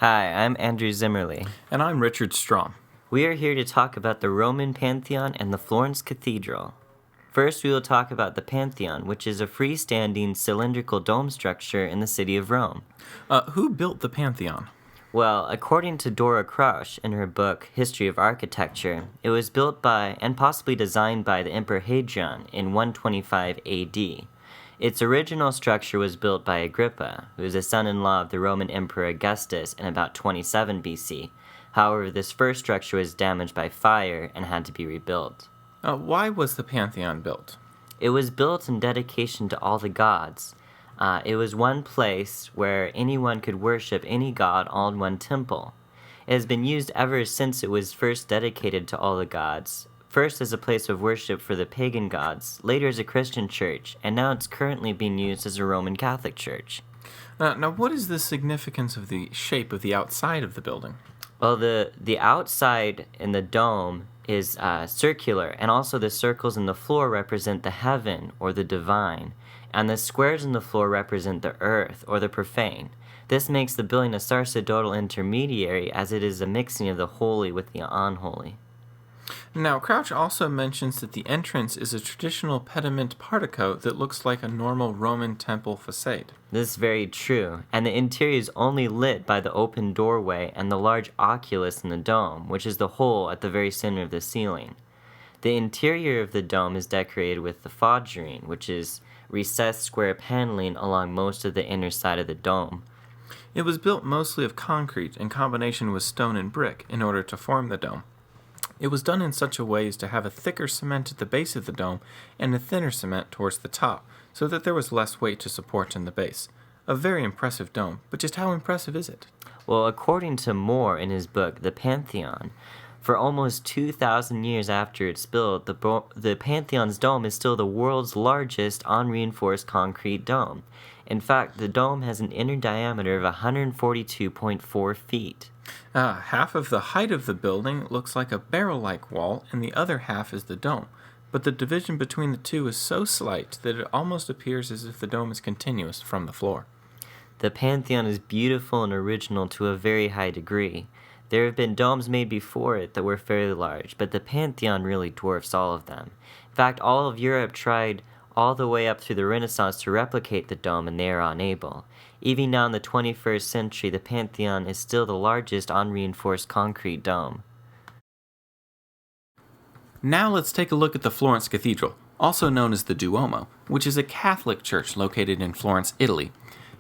Hi, I'm Andrew Zimmerly. And I'm Richard Strom. We are here to talk about the Roman Pantheon and the Florence Cathedral. First, we will talk about the Pantheon, which is a freestanding cylindrical dome structure in the city of Rome. Who built the Pantheon? Well, according to Dora Crouch in her book History of Architecture, it was built by and possibly designed by the Emperor Hadrian in 125 AD. Its original structure was built by Agrippa, who is a son-in-law of the Roman Emperor Augustus in about 27 BC. However, this first structure was damaged by fire and had to be rebuilt. Why was the Pantheon built? It was built in dedication to all the gods. It was one place where anyone could worship any god all in one temple. It has been used ever since it was first dedicated to all the gods, first as a place of worship for the pagan gods, later as a Christian church, and now it's currently being used as a Roman Catholic church. Now, what is the significance of the shape of the outside of the building? Well, the outside in the dome is circular, and also the circles in the floor represent the heaven or the divine, and the squares in the floor represent the earth or the profane. This makes the building a sacerdotal intermediary, as it is a mixing of the holy with the unholy. Now, Crouch also mentions that the entrance is a traditional pediment portico that looks like a normal Roman temple facade. This is very true, and the interior is only lit by the open doorway and the large oculus in the dome, which is the hole at the very center of the ceiling. The interior of the dome is decorated with the foggerine, which is recessed square paneling along most of the inner side of the dome. It was built mostly of concrete in combination with stone and brick in order to form the dome. It was done in such a way as to have a thicker cement at the base of the dome and a thinner cement towards the top, so that there was less weight to support in the base. A very impressive dome, but just how impressive is it? Well, according to Moore in his book, The Pantheon, for almost 2,000 years after it's built, the Pantheon's dome is still the world's largest unreinforced concrete dome. In fact, the dome has an inner diameter of 142.4 feet. Half of the height of the building looks like a barrel-like wall, and the other half is the dome. But the division between the two is so slight that it almost appears as if the dome is continuous from the floor. The Pantheon is beautiful and original to a very high degree. There have been domes made before it that were fairly large, but the Pantheon really dwarfs all of them. In fact, all of Europe tried all the way up through the Renaissance to replicate the dome, and they are unable. Even now in the 21st century, the Pantheon is still the largest unreinforced concrete dome. Now let's take a look at the Florence Cathedral, also known as the Duomo, which is a Catholic church located in Florence, Italy.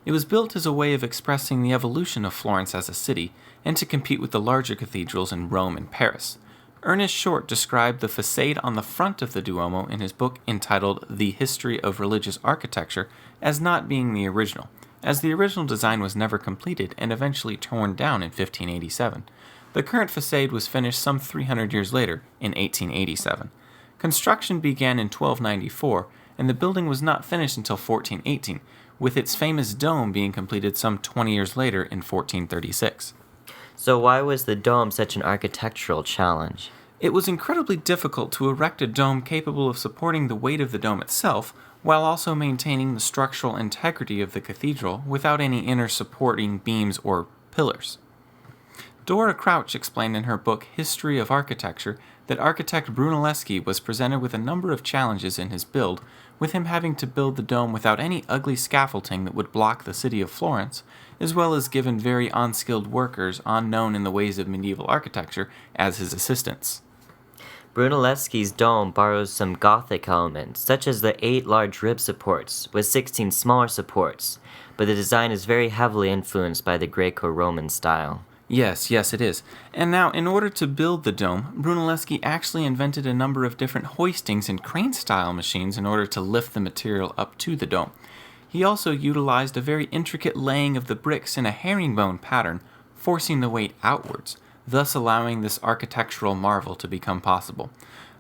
It was built as a way of expressing the evolution of Florence as a city, and to compete with the larger cathedrals in Rome and Paris. Ernest Short described the facade on the front of the Duomo in his book entitled The History of Religious Architecture as not being the original, as the original design was never completed and eventually torn down in 1587. The current facade was finished some 300 years later, in 1887. Construction began in 1294, and the building was not finished until 1418, with its famous dome being completed some 20 years later in 1436. So why was the dome such an architectural challenge? It was incredibly difficult to erect a dome capable of supporting the weight of the dome itself, while also maintaining the structural integrity of the cathedral without any inner supporting beams or pillars. Dora Crouch explained in her book History of Architecture that architect Brunelleschi was presented with a number of challenges in his build, with him having to build the dome without any ugly scaffolding that would block the city of Florence, as well as given very unskilled workers unknown in the ways of medieval architecture as his assistants. Brunelleschi's dome borrows some Gothic elements, such as the 8 large rib supports with 16 smaller supports, but the design is very heavily influenced by the Greco-Roman style. Yes, it is. And now, in order to build the dome, Brunelleschi actually invented a number of different hoistings and crane-style machines in order to lift the material up to the dome. He also utilized a very intricate laying of the bricks in a herringbone pattern, forcing the weight outwards, thus allowing this architectural marvel to become possible.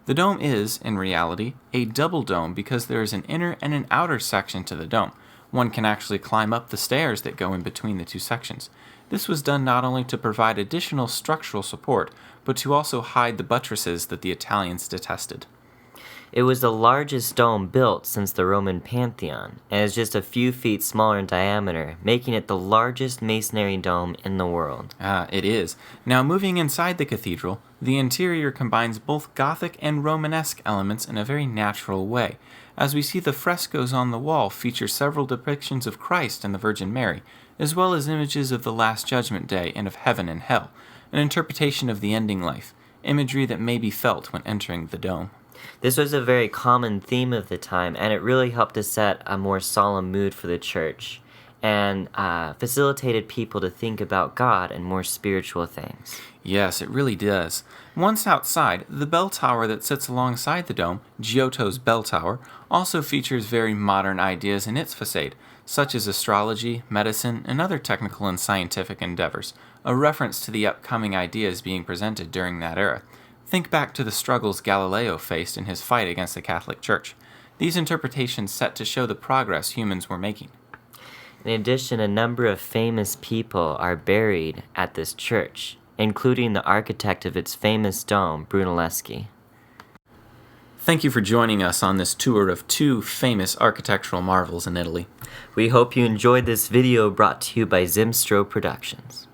The dome is, in reality, a double dome because there is an inner and an outer section to the dome. One can actually climb up the stairs that go in between the two sections. This was done not only to provide additional structural support, but to also hide the buttresses that the Italians detested. It was the largest dome built since the Roman Pantheon, and is just a few feet smaller in diameter, making it the largest masonry dome in the world. It is. Now, moving inside the cathedral, the interior combines both Gothic and Romanesque elements in a very natural way, as we see the frescoes on the wall feature several depictions of Christ and the Virgin Mary, as well as images of the Last Judgment Day and of heaven and hell, an interpretation of the ending life, imagery that may be felt when entering the dome. This was a very common theme of the time, and it really helped to set a more solemn mood for the church, and facilitated people to think about God and more spiritual things. Yes, it really does. Once outside, the bell tower that sits alongside the dome, Giotto's bell tower, also features very modern ideas in its facade, such as astrology, medicine, and other technical and scientific endeavors, a reference to the upcoming ideas being presented during that era. Think back to the struggles Galileo faced in his fight against the Catholic Church. These interpretations set to show the progress humans were making. In addition, a number of famous people are buried at this church, including the architect of its famous dome, Brunelleschi. Thank you for joining us on this tour of two famous architectural marvels in Italy. We hope you enjoyed this video brought to you by Zimstro Productions.